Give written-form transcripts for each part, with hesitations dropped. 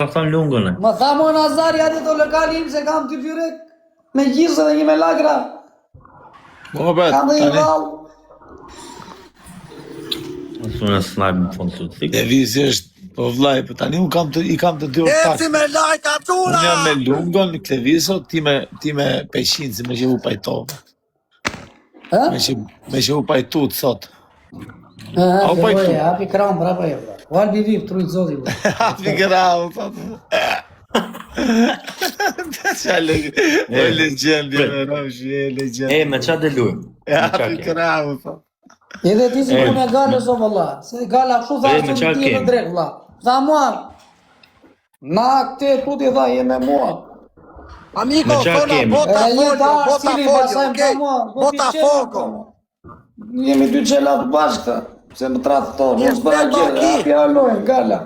thënë lungën e. Më tha mo Nazari, ati të lokalim se kam të pyrek me gjisë dhe një me lagra. Kam dhe i valë. Unë e snajpë më fondë të thikë. Lëvizje është, po vllai, po tani i kam të dy orë. Eci me lajka tuna! Unë jam me lungën, Kleviso, ti me peshin, si me që u pajtove. Me që u pajtut sot. Hapi kram, brapa e vla. Valbi vip, trujt zoti vla. Hapi kram, thot. O legend, legend. Me qa dhe lujmë? Hapi kram, thot. Edhe ti si punë e gale so vëlla. Se gala kështu tha që në ti e në drejt vla. Tha mua, na këte tuti tha je me mua. Amigo, thona Botafogo, okej? Botafogo. Jemi dy gjelat bashkë, se më tratë to. Unë s'bëra gjithë, api alojnë, gala.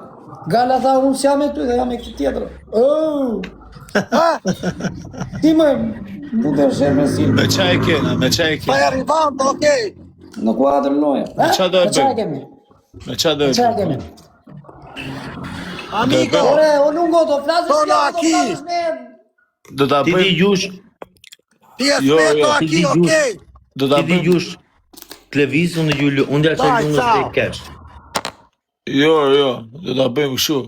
Gala tha, unë s'jam e ty dhe jam e këtë tjetër. Ti më bute shërë me si. Me qa e kena, me qa e Pa kena. arrivando, okej? Në kuadrë loja. Me qa do e Me qa bëjmë? kemi? Me qa do e Me qa bëjmë? kemi? Amigo, Ore, o lungo do flasë Tono aki. Do t'a Ti di bëjmë? gjush, ti e speto aki, okej? Do t'a ti di bëjmë? gjush Klevis, unë dhe që lungës dhe i kesh. Jo, do t'a bëjmë kështu.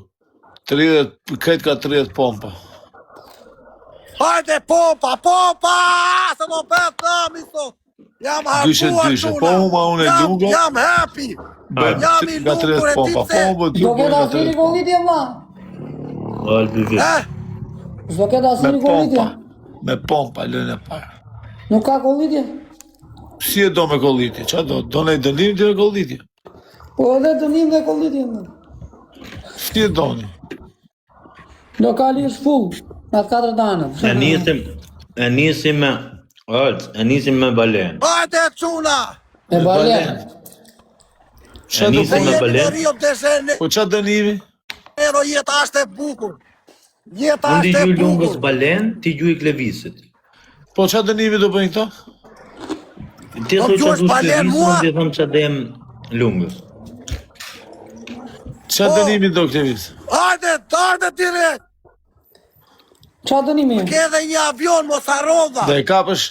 30, këtë ka 30 pompa. Hajde pompa, pompa! Se do bëtë mi sot. Jam harbuar Dyshe, tuna. po huma unë e lungo. Jam happy. Jam i Ka lungur 30 e ti pompa. pse. Po, Do këtë asiri kollitje vla. Albi vit. S'do këtë Me asiri kollitje. pompa. Me pompa, lënë e parë. Nuk ka kollitje. Si e do me kollitje? Qa do? Do ne dënim të me kollitje? Po edhe dënim dhe kollitje. Si e doni? Lokali është full. Atë 4 danët. E nisim me balen. Hajde quna. E balen. Qa do nisim Se po? me jemi balen. në Rio de Janeiro, Po qa dënimi? jeta është e bukur. Jeta Unë di është e gjuj lungës bukur. balen, ti gjuj Klevisit. Po qa dënimi do bëjnë këto? Ti Po thoi që gjuash dush balen Klevisit, mua? unë ti thëmë që dem lungës. Qa dënimi do Klevis? Hajde direkt. Qa dënimi? Ke edhe një avion, mos harrodha. Do e kapësh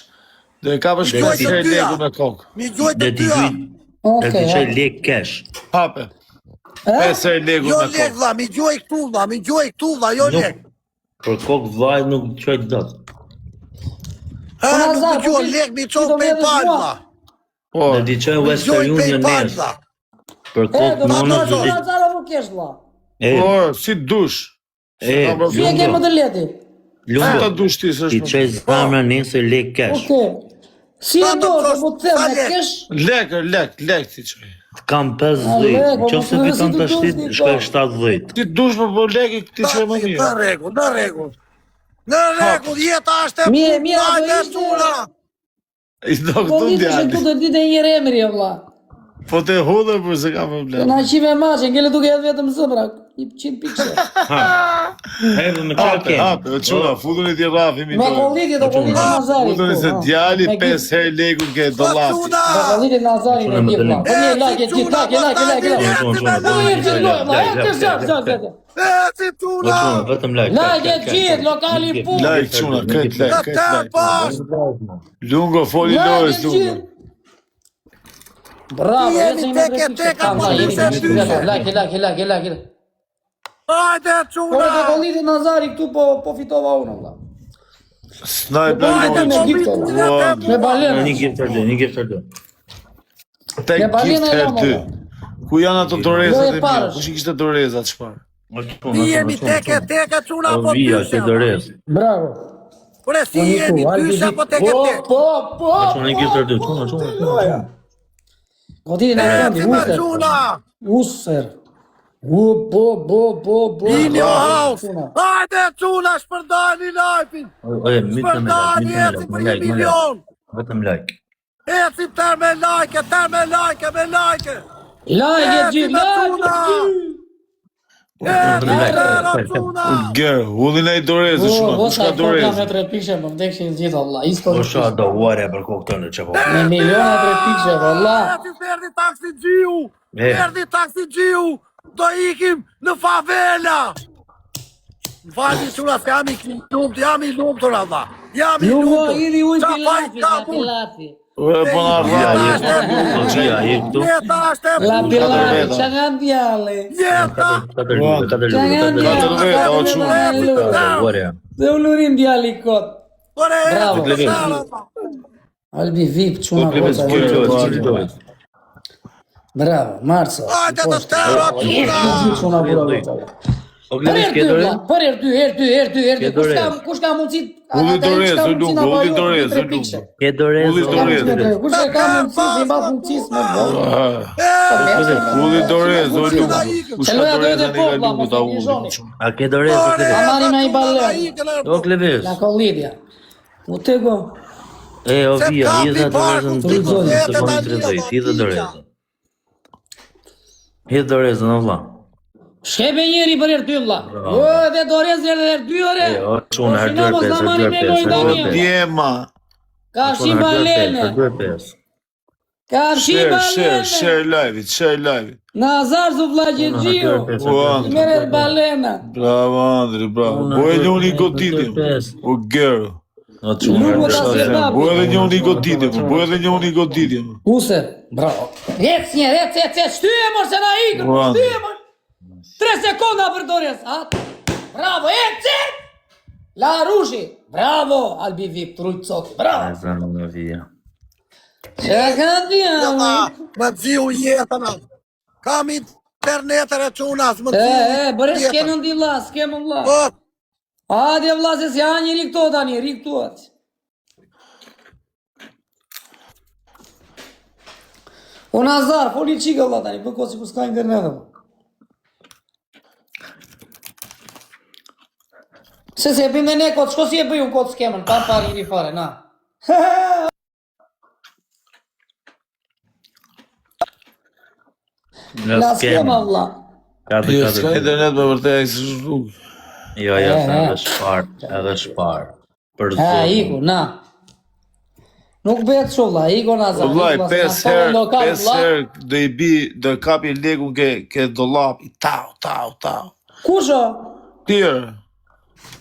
Gjoj 5 të dyja. legu me kokë. Mi gjoj Dhe të ti dyja. gjuj, dhe Okej. ti qaj lek kesh. Hape. 5 legu Jo me lek kokë. dha, mi gjoj këtu dha, mi gjoj këtu dha, jo Nuk, lek. për kokë vaj nuk qaj dot. Nuk Nazar, mi gjoj po ti- lek, mi ti qoj do PayPal merresh mua? dha. Po, Dhe ti qaj Mi Western gjoj Union PayPal nes. dha. Për kokë Do nënës të dhe ti... Nazara nuk kesh vlla. po, si dush. Si e ke më të leti? Ta Lungo, dush ti, së ti shmë. qaj zamra nesër lek kesh. Okej. Si e do të mu të them, Sa ne lek? kesh? Lek ti qaj. Kam 50, lek, po që mos se e fiton si të të shtit, dush, shkoj Niko. 70. Ti dush po leki ti qaj më mirë. Në rregull, në rregull. Në rregull, jeta është e Mirë, bukur. mirë, do Hajde ishte- quna. I do Po këtu ditë që djali. këtu të ditë një remri e vlla. Po te hudhe për se ka problem. Na qive maçi, ngele duke edhe vetëm zëmra. 100 pikë. Edhe me qa Hape, kemë. quna, fudun i ti rafi mi Me do. kollitje do kollitje Nazari. Fudun i se djali 5 herë legu ke Po dollati. quna. Me kollitje Nazari Quna në më tip vlla. dënim. Po një like, ti like. Po një gjithloj vlla, e ke zot. Eci Po quna. quna, vetëm like. Like e gjithë, lokali punë. Like quna, këtë Në like. tempos. Lungo, foli Like lojës, e lungo. gjithë. Bravo, Jemi eci me tek e 3 tek, pikë. apo Like, 22. like. Hajde Po me quna. kollitje Nazari këtu po fitova unë vlla. Sniper, Hajde me po gifto, vitu vlla. në Me tempos. balena. Një gifter dë. tek Me balena gift her jam, 2. valla. Ku janë ato dorezat Jo, e e mia? parësh. Kush i kishte dorezat shpar? Jemi tek e tek e quna po Vija, që dysha. dërez. Bravo. Kure si jemi dysha po tek e tek. Po. Quna një gifter dë, quna. Godin e Eci këndi, me user. quna. User. Bo. In your house. Hajde quna, shpërdani lajpin. Shpërdani, eci për 1 milion. Vetëm like. Eci tër me like. Like e gjithë, Gër, hullin ai dorezë shuma, kush ka me dorezë? 3 pikë, më vdekshin gjithë Allah. Po sha do uare për kokë të në që po. Me miliona 3 pikë, valla. Eci perdi taksi gjiu. Perdi taksi gjiu. Do ikim në favela. Fali çuna se jam i lumtur valla. Jam i Lungo, lumtur. idi ujë Qa faj pilafi, ka la pun? pilafi. Ure, po na Gjia, je këtu. Jeta është e La punë. pilafi, që nga djale. Jeta. Katër lule, katër Që nga lule. djale. Guarja. Dhe ulurim djali kot. Ore, Bravo. Albi vip, Po quna Kleves, kota. kujtohet. Bravo, Marco. Hajde të tëra çuna. Quna kota. O Për Kleves, herë ke dy, dorë? vlla, për herë dy. Ke dorë. Kush ka mundësi? Ulli dorez, o Lungo, ulli dorez, o Lungo. Ke dorë? Ulli dorez. Kush e ka mundësi, si mba mundësis me vollë. Ulli dorez, o Lungo. Kush ka Qeloja dorez do anë të nga Lungo ta ulli. A ke dorë? O Kleves? Amari me i ballon. O Kleves. La kollidja. U tego. E, o vija, i dhe dorezën të Ruzoni. sekondin 30, i dhe dorezën. I dhe dorezën, o vla. Shkebe njeri për herë dy vlla. Jo, dhe dorez herë dy ore. E, o qunë, herë 2-5, herë 2-5, O herë 2-5. djema. Ka shi balene. Herë 2-5. Ka shi balene. Share live. Nazar zu vlla Gjegjiu. Mere balena. Bravo, Andri, bravo. Po e njoni goditim. O gërë. O qunë, Lungo ta herë 2-5. zjeda. Po edhe njoni goditim. Use, bravo. Ec një, ec. Shtyje mor se na ikën. Ua. Shtyje mor. 3 sekonda për dorez. Bravo, ec. La Rushi. Bravo, Albi Vip, trujt coki. Bravo. E zanë në vija. Që ka djali? Më ziu jetën atë. Kam internetër e qunas, më ziu Bërë s'kemë ndi vlla, s'kemë vlla. Po, Hajde vlla se si ha një ri këto tani, ri këtu atë. O Nazar, foli qika vlla tani, bëko si ku s'ka internet. Se e bëjmë dhe ne kot, shko si e bëjmë kot s'kemën, pa pari një fare, na. La s'kema vlla. Jo, s'ka internet me vërtet e si shluk. Jo, edhe shpar. Për Iku, na. Nuk bëhet shumë vlla, Iku Nazar. O vlaj, 5 herë do i kapi legun ke dollapi. Tau. Kusho? Tjerë.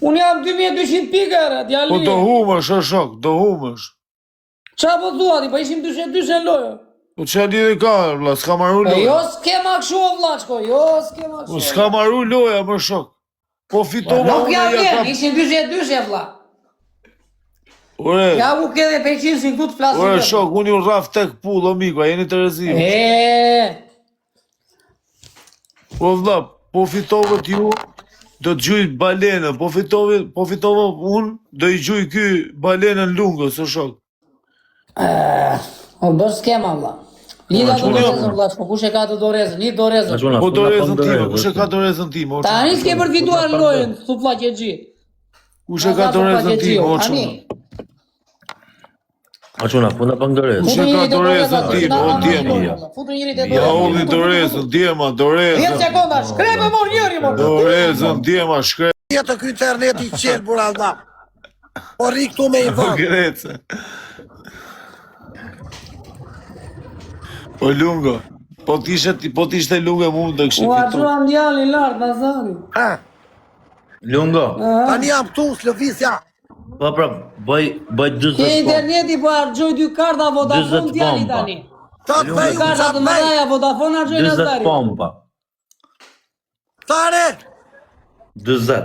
Unë jam 2200 pikër, djali. Po do humësh, o shok, do humësh. Qa po thua ti, pa ishim 200 lojë. Po që lidhe ka, vla, s'ka maru Jo loja. s'kema këshu, vlaçko, jo s'kema Po këshu. s'ka maru loja, më shok. Po fitova Nuk unë ja ja vjen, kap. ishim 200 vlla. Ore, Ja u ke dhe peqin si këtu të flasim. ore vetë. shok, unë ju rraf tek pull, o miku, a jeni të rezim. Po vla, po fitove t'ju, do të gjuj balenën, po fitove unë, do i gjuj ky balenën lungës, o shok. O bërë s'kema vlla. Lida të dorezën vlaçko, kush e ka të dorezën, lidh dorezën. Po dorezën time, kush e ka dorezën time, o Tani qënë. s'ke përfituar lojën, thu vlla Gjegji. Kush e ka dorezën time, o qënë. O quna, puna për ndërez. Kush e ka dorezën time, o djema. Futu njëri të Ja ulli dorezën, djema, 10 dorezën. sekonda, shkrepe mor njëri mor. Dorezën, djema, shkre. jetë kë interneti qelë, bura vlla. Po ri këtu me i Po vëmë. grece. Po lungo. Po t'ishte lungo mu do kështu U fitu. arxuan djali lart Nazari. Ha, Lungo. tani jam këtu, s'lëviz, ja. Po pra, bëj 20 Ke pompa. interneti po arxoj 2 karta Vodafone 20 djali pompa. tani. Qa të vej, 2 karta të mëdhaja Vodafone arxoj 20 Nazari. pompa. Tare, 20.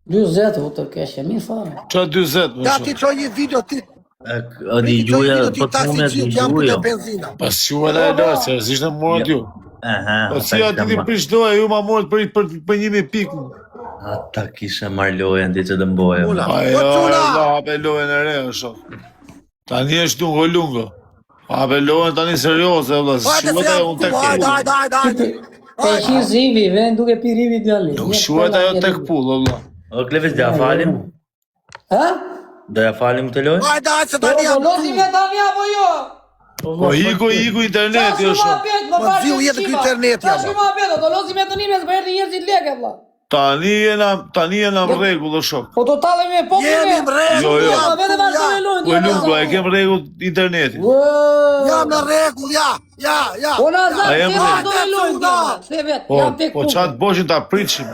40 u të keshe, mirë fare. Qa 20 më ja shumë. ti qoj një video ti. A di gjuja, po të taksi punet gjithë di jam gjuja. të benzina. Pas që edhe e lërë, se zishtë në morët ju. Aha, Po si ati ti prish doja, ju ma morët për 1000 pikë. ata kisha marrë lojën ti që dëmboja. Ula. Ajo, Po quna! Allah, hape lojën e re, o shok. Tani është lungo, lungo. Hape lojën tani serioze, vla, Hajde se shuhet ajo jam unë tek këtu, hajde. Te qi zivi, ven duke pi rivi djali. Nuk shuhet ajo tek pull, vla. O Kleves, do ja falim? Ha? Do ja falim të lojë? Hajde, se Po tani jam lozi me këtu. tani apo jo? Po hiku interneti, o shok. Po ziu jetë ky interneti, Tash ama. më apeto, do lozi me tani me zbërë njerëzit lekë vlla. Tani jena në rregull o shok. Po do tallemi po Jemi në rregull, Jo. Vete vazhdoni lojën. Po Lungo, e kem rregull internetin. Jam në rregull, ja. Po na zak, A jam se vazhdoni lojën. Se vet, jam tek Po çat boshin ta prishim.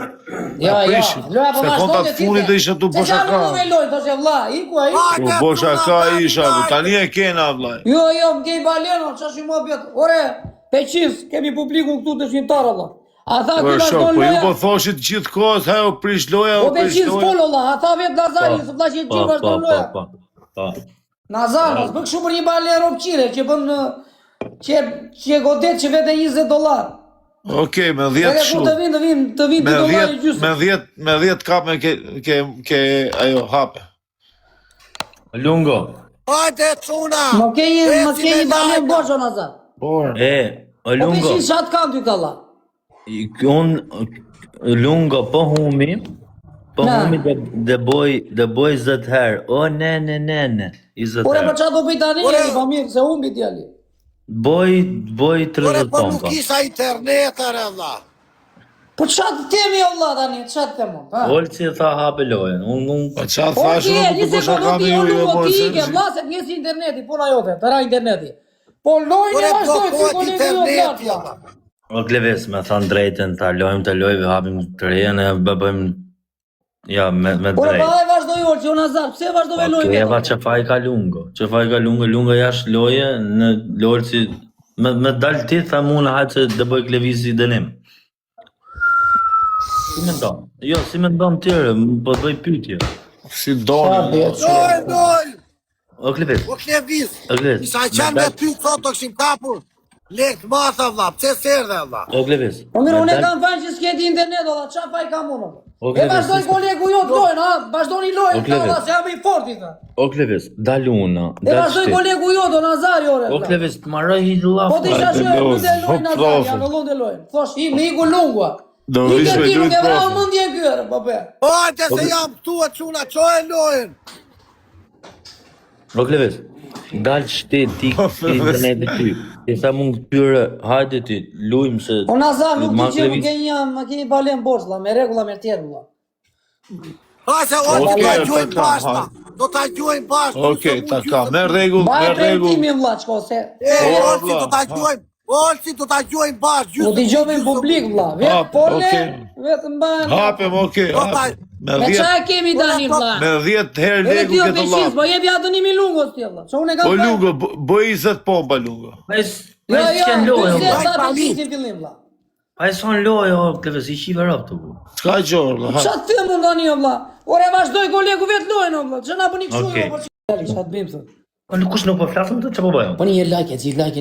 Ja, loja po Se vazhdoni. kontat funit dhe isha tu bosha ka. Se lojën, thoshë vlla, iku ai. Po bosha ka isha, tani e kena vllai. Jo, mdej baleno, çash i mobet. Ore, peqis, kemi publikun këtu të shqiptar Allah. A tha Po ky shok, vazhdon po ju loja. po thoshit gjithkohës, ha u prish loja, Po u prish peqis loja. fol Allah, a tha vet Nazari, se vlla që gjithë vazhdon loja. Po. Nazar, mos bë kështu për një balen ropçire që bën që godet që vete $20. Okej, me 10 Të shumë. vinë $10 gjysmë. Me 10 kap me ke ajo hape. Lungo. Hajde çuna. Më ke një balen bosh o Nazar. Por. O Po Lungo. peqis çat kam ty kalla. Lungo po humi. Po Na. humi dhe boj 10 herë. O ne. 20 Ore po herë. çat do bëj tani, Ore. po mirë se humbi djali. Boj Ore 30 po nuk pompa. isha internet are vlla. Po çat temi o vlla tani, çat temo. Olci tha hape lojën. Po çfarë Po thash ti, unë një po bosha sekondë kam ti ju unë jo do mos. ti ke vllase të njësi interneti, puna jote, të ra interneti. Po lojën Ore e vazhdoj po ti po kolegë internet jo ja. O Kleves, me thanë drejten, ta lojmë të lojve, hapim të rejën e bëjmë, ja, me Ore drejt. pa ai vazhdoi Olçi, o Nazar, pse vazhdove lojën? Eva që faj ka lungo, lungo jashtë loje, në lojë si, me dalë ti, tha mu në hajtë që dhe bëj Klevisi dënim. Si me ndonë? Jo, si me ndonë tjere, po të bëj pytje. Si doni. Doj. O Kleves, O Klevis. o Kleves, Isa qanë me ty sot të këshim kapur. Lek matha vlla, pse serdhe vlla. o Kleves. Po mirë, unë e kam fajnë që s'keti internet, olla, qa faj kam unë? O, E Kleves, vazhdoj s'ka- kolegu jo të lojnë, ha? Vazhdoni lojnë, O, ta Kleves. olla, se jam i forti, ta. O Kleves, dalë una, E dalë vazhdoj shti. kolegu jo të Nazari, ore. O Kleves, të marrë hi lafë. Po të isha Hajde, shumë, los, në lojnë hop, Nazari, profet. janë në lojnë dhe lojnë. Thosh, me iku lungua. Do Ike ishme ti nuk drejt e vrau profet. mundje kërë, po pe. Hajde se jam këtu e çuna, ço e lojën. O Kleves, dalë shti ti internetit ty. E sa mund këtyre, hajde ti, lujmë se... O Nazar, nuk ma ti që më Klevis- ke një balen bosh, la, me regula me tjerë, la. Hajde, o Okej, ta ta gjojmë kam, bashkë. ha. Do ta gjojmë bashkë. Okej, ta ka, me rregull, Baj me rregull. premtimi, vlla, qko se... Olsi do ta gjojmë. Olsi do ta gjojmë bashkë. U t'i gjove në publik, vlla. Hap, Vetë, por ne, okej. vetëm bëjmë... Hapem, okej, hapem. Me qa e kemi tani, vlla? Me 10 herë Edhe legu ti o këtë peqis, lafë. po jepi adonimi lungos tje, vlla. Që unë e kam O fajnë. Lungo, bëj 20 pompa Lungo. Jo, s'ken lojë, o, 20 vlla. sa peqis i fillim, vlla. A e son lojë, o Kleves, i shive rap të bu. S'ka gjorë, ha. Qa të mund tani, o, vlla? Ore, vazhdoj kolegu vetë lojnë, o, vlla. Që na bëni kështu, Okej. jo, po që... Dali, qa të bëjmë, thë. Po nuk kush nuk po flasëm të që po bëjmë? Po një herë like, zi like,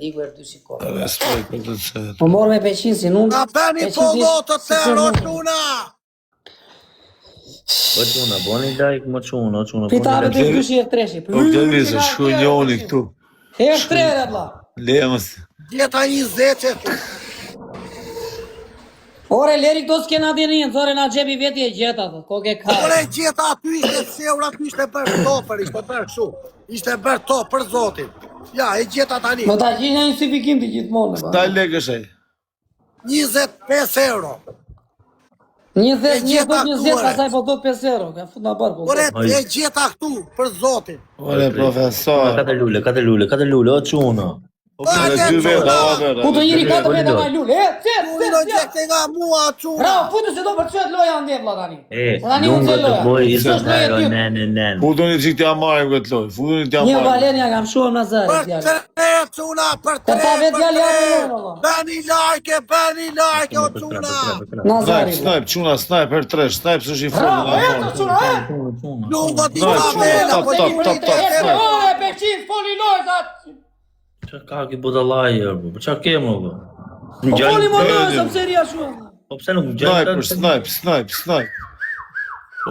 iku e rëty si kohë. Respekt për të cëtë. Po morë me peqisin, unë... Na bëni pollotët të o çuna. Po quna, boni like, më quna, o quna. Pitave të shkushi e treshi. O Klevis, shku njoni këtu. E trere, vlla. Lemës. Djeta 20 që. Ore, leri këto s'kena dinin, thore na gjepi veti e gjeta, thë, koke ka. Ore gjeta aty ishte seura, aty ishte bërë topër, ishte bërë kështu. Ishte bërë topë për zotin. Ja, e gjeta tani. Më ta gjinja një sifikim të gjithmonë, Ta legësh ai. 25 euro. 20, pasaj po do 5 euro, ka fut na bërë, po. Ore, e gjeta këtu për zotin. Ore, profesor. Kate lule, o quna. Edhe 2 veta, Ku të njëri 4 veta ma lullë, Unë në gjekte nga mua çuna. Bravo, putu se do përqet loja në vla tani. Tani unë lungo se të loja. boj, i S'është zë loja herë, ty. nen. Futoni që t'ja marim këtë loj. Futoni t'ja Një marim. valenja kam shuar në zare, Për t'jallë. 3 çuna, për 3. Për ta vetë djali atë lojnë, Allah. Bani like o çuna. Në zare. Snipe, çuna, snipe, her 3, snipe s'është i Bravo, full. e të quna, e? Lungo ti Daj, ka çuna, vela, top, po top, ti top, murit top. e E, ore, peqin, foli lojë, Qa ka ki budalaj, po qa kemë, o? po foli më lojë, së pëseri a shumë. Po pse nuk Snipe.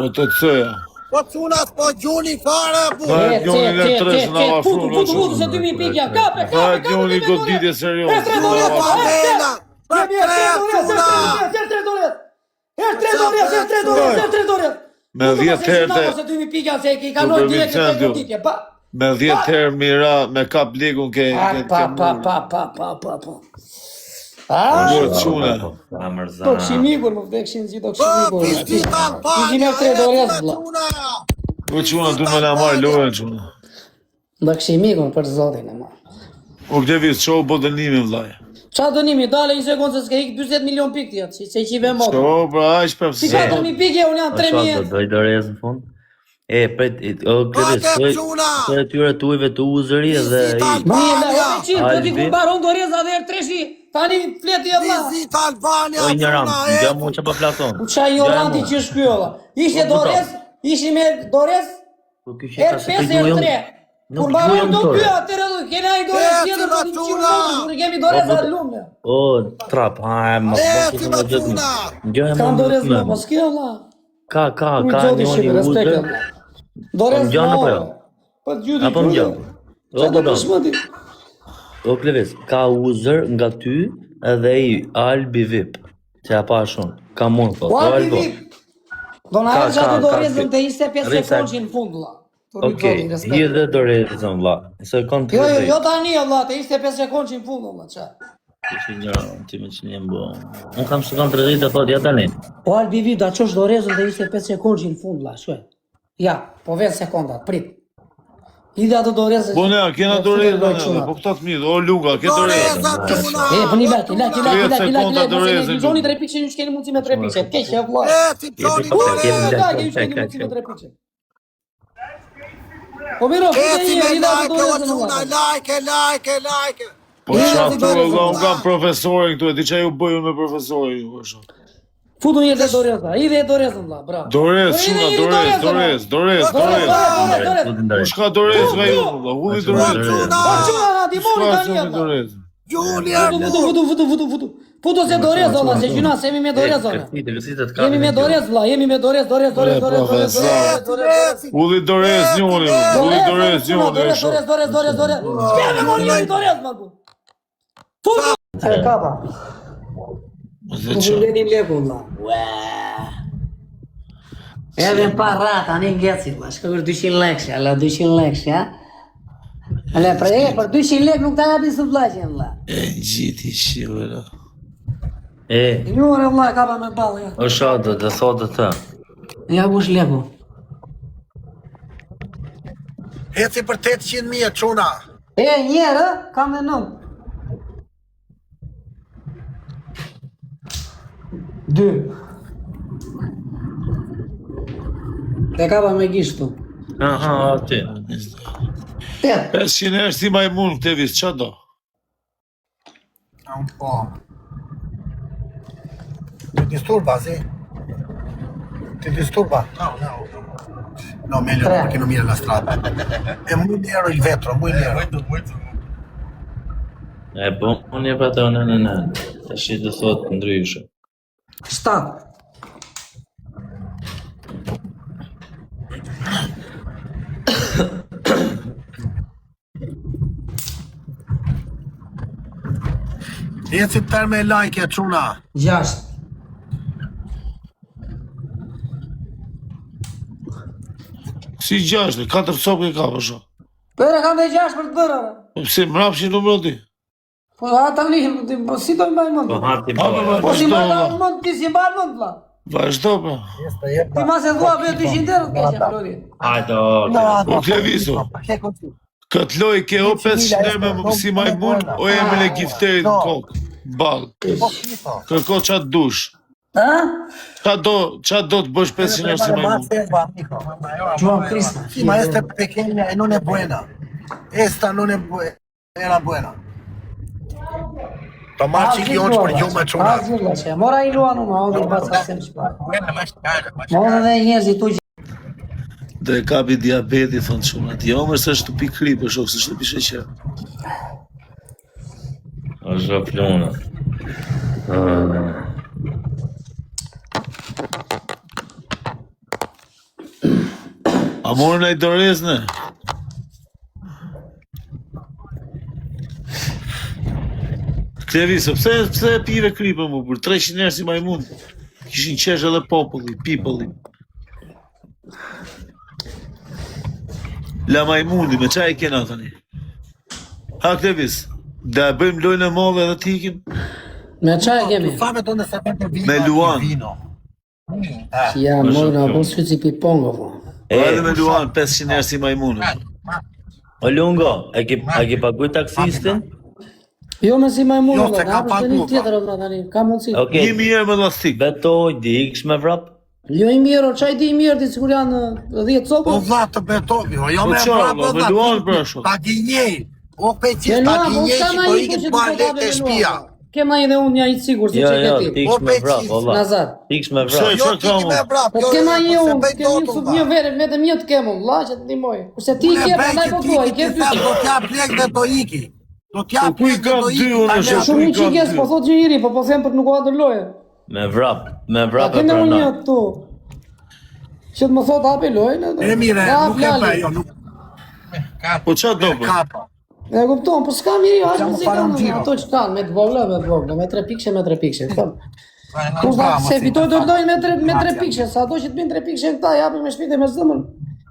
O të cëja. Po çuna s'po gjuni fare bu. Daj, njoni në 3 në afru. Putu, se 2000 pikja, kape, Daj, njoni goditje serios. Lungo ka vela. Për 3 çuna. Me 10 herë Se 2000 pikja, se i kaloj direkt e të goditje, pa. Me 10 herë mira, me kap legun ke... Pa. Do këshim ikur, më vdekshin zi, do këshim ikur. Ishim e 3 dorez, vla. O quna, du me la marrë lojën, quna. Do këshim ikur për zotin e ma. O Klevis, qo bo dënimi, vlaj. Qa dënimi, dale 1 sekundë se s'ke hik 20 milion pik tjetë, që i qive motë. Qo, bra, aq për Si ka dëmi pikje, unë janë 3 mjetë. Do i dorez në fund? O Klevis, të e tyre të ujve të uzëri dhe... Më një me hove qitë, do t'i kur baron doreza dhe treshi, tani fleti e vla. Vizita Albania, O ignorant, nga mu që pa platon. U qa ignoranti që shkjolla. Ishte dorez, ishi me dorez, R5 e R3. Kur baron do dy atërë, kena i dorez tjetër, do t'i qimë motë, kur kemi dorez a lume. O, trap, më bësë më gjëtë. Kam dorez më, po s'ke vla. Ka njoni uzër. Dorez Gjanë më, apo jo? po t'gjudi Apo më gjanë? O Klevis, ka uzër nga ty edhe i Albi Vip. Që ja pa shumë. Ka mund, po. O Albi Vip. Do na e gjatë dorezën të 25 sekundë në fund, vla. Okej, i dhe dorezën, vla. Se kon të rëzej. Jo tani, vla, të 25 sekundë në fund, vla, qa. Kështë një ti me që një mbo. Unë kam se kon të rëzej të thot, ja tani. O Albi Vip, da qosh dorezën të 25 sekundë në fund, vla, shue. Ja, po vetë sekondat, prit. I dhe ato dorezën... Po ne, kena dorezën, po këta të mirë, o Luga, ke dorezën. E, po një laki, Gjoni 3 pikë që një shkeni mundësi me 3 pikë, keq, e vla. Po miro, i dhe ato dorezën, vla. Like. Po qa tu, valla, unë kam profesorin këtu, e di qa ju bëjun me profesorin, ju është. Futu një dhe doreza, i dhe dorezën, vla, bravo. Dorez, shuna, dorez. Po shka dorez nga ju, valla, hulli dorez. Po quna, na, dimoni ka një, vla. Junior, Futu. Futu se dorez, vla, se gjuna, se jemi me dorez, vla. Jemi me dorez, vla, jemi me dorez. Hulli dorez njoni, hulli dorez njoni. Dorez. Shkjeve mori njoni dorez, vla, bu. Futu. E kapa. Dhe Po qa? vlenim leku, vla. Edhe në pa rata, një ngeci, vla, shka për 200 lekë, ala 200 lekë, ja? Ale, për 200 lekë nuk ta japi së vlaqen, vla. E gjiti shivëra. Njore, vla, kapa me balë, ja. O shatë dhe thotë të. Ja, bush leku. heci për 800.000, quna. E, njerë, kam dhe nëmë. 2. Te kapa me gishtu. Aha, ti. 8. 500 është si majmun këtë vis, qa do? Po. Ti disturba, sì? Ti disturba? No, meglio perché non mira la strada. È muy nero il vetro, muy nero. Po, unë e pa të në. Të shi të thotë ndryshë. 7. Heci tërë me like, quna. 6. Si 6, 4 copë e ka për shumë. Për e kam dhe 6 për të bërë. Pse mrapshin në mërëti? Po ata një, si do i mbaj mund? Po, hati Po, po. Po si mbaj vazhdo, mund, ti si mbaj mund, vla. vazhdo, pra. Ti ma se dhua për 200 euro, keqe, Flori. Hajdo. O Kleviso, këtë loj ke o 500 me më si majmun, o e me le gifterit në kokë, balë. Kërko qatë dush. Qa do të bësh 500 si majmun? Gjuan Krista. Sì, ma esta è pequeña e non è buena. Esta non è era buena. Ta marrë që kjo është për gjumë e quna. Azirla që, mora i luan unë, a odin basa sem shpa. Mora dhe njerëzit tu që. Dhe e kapi diabeti, thonë qunat. Jo, mërë është të pikri, për shokë, së është të pishe qërë. O zhë pluna. A morën e i dorezne? Kleviso, pse e pive kripën mu, për 300 njerë si majmun? Kishin qesh edhe populli, people-li. La majmundi, me qa i kena tani? Ha, Klevis, da e bëjmë lojnë e mollë edhe t'ikim? Me çaj kemi. Fame donde se vende vino. Me Luan. Vino. Ja, mora, po s'ky si pipongo, po. Edhe me Luan 500 njerë si majmunët. O Lungo, a ke paguaj taksistin? Jo me si majmun, Jo, valla, se ka hapësh pagu, një tjetër, valla, tani, ka mundësi. Okej. 1000 euro me lastik. Betoj, di iksh me vrap? Jo i mirë, çaj di i mirë, ti sigur janë 10 Po copa. vlla të betovi, jo Po me qarë, vrap, me Luan për ashtu. Ta gjinjej. O pe Ja, qis ta gjinjej që po ikit ma lete e shpia. Kema edhe unë një i sigur, si Jo, që jo, ke ti ti. iksh me vrap, valla. Nazar. Ti iksh me vrap. Pse? Jo ti ki me vrap, Po jo, kema një se unë, bëj kemi një dotun, sub vlla. një verë, vetëm një të kemë, vlla, që të ndihmoj. Kurse ti ke, prandaj po thua, i ke dy. Do t'jap lek dhe do iki. Do t'jap ku i lek dhe kam do dy, iki. unë Ta e shoh. lek. Shumë i qikjes, po thot gjë i ri, po them për nuk ka të loje. Me vrap e Kene unë një pranoj. këtu. Që të më thot hapi lojnë, E mire, nuk e bëj, jo, nuk Po qa do për? kapa. e kupton, po s'ka miri, as Jam muzikë parën kanë, gjiro. ato që kanë, me të vogla, me 3 pikëshe, me 3 pikëshe. Kupton? Kur Bravo, se si, fitoj do të bravo. lojnë me 3 pikëshe, sa ato që të binë 3 pikëshe në këta, japin me shpite me zëmën.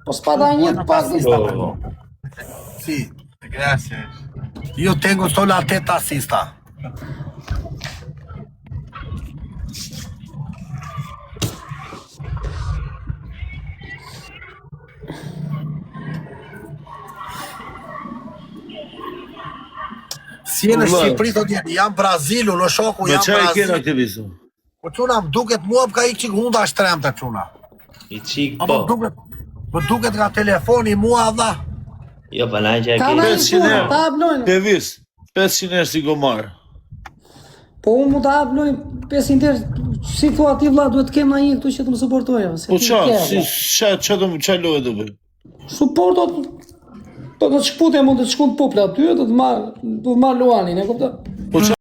Po s'pada një të pak një. Po, Sí, gracias. Yo tengo solo a teta asista. Si në Shqipëri thot jam Brazilu, në shoku Me jam qa e kena Brazil. aktivizëm? Po çuna më duket mua më ka ik çik hunda shtremte çuna. i qik Apo po. më duket nga telefoni mua dha. Jo, pa na që e Ka ke. na një 500 punë, euro. ta hap lojnë. Kevis, 500 njerë si gomar. Po unë mu ta hap lojnë 500 tërë, si thua ti vlla, duhet të kem na një këtu që të më suportojë. Po qa, qa loje do bëj? Suporto do të shkpute, mund të shkon popla aty, do të marr Luanin, e kupton? Po qa